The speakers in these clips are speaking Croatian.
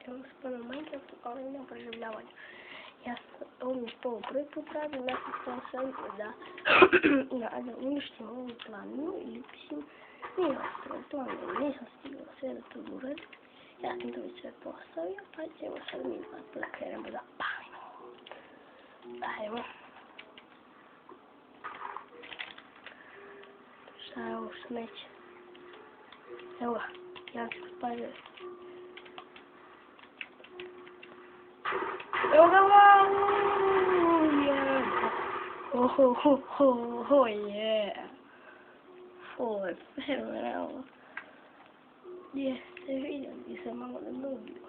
Ja sam spala Minecraftu, ali na preživljavanju. On mi to prvi put radim, ja sam htjela sam da uništim ovu planinu ili mislim, nije ostalo planinu, nisam stigla sve da to uradim. Ja sam to već sve postavio, pa ćemo sad mi da krenemo da palimo. Ajmo. Šta je ovo smeće? Evo ga, ja ću spalio. Evo ga, oh yeah. Ovo je fenomenalno. Jeste vidio, gdje sam malo ne dobio.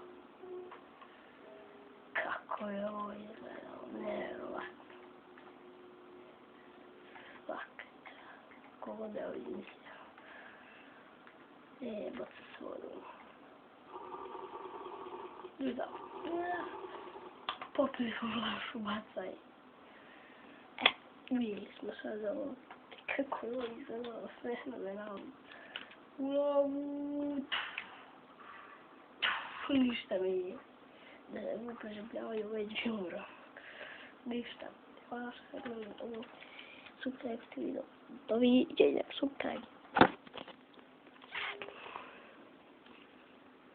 Kako je ovo izgledalo, nevjerovatno. Svaka čast. Kogo da je ovo izmislio. Jebot se svoju. Da. Popili smo vlašu, bacaj. Vidjeli smo sad ovo. Kako je ovo izgledalo, fenomenalno. Ništa mi je. Da ne preživljavaju već umro. Ništa. Hvala što sam gledali ovo. Subscribe video. Doviđenja, subscribe.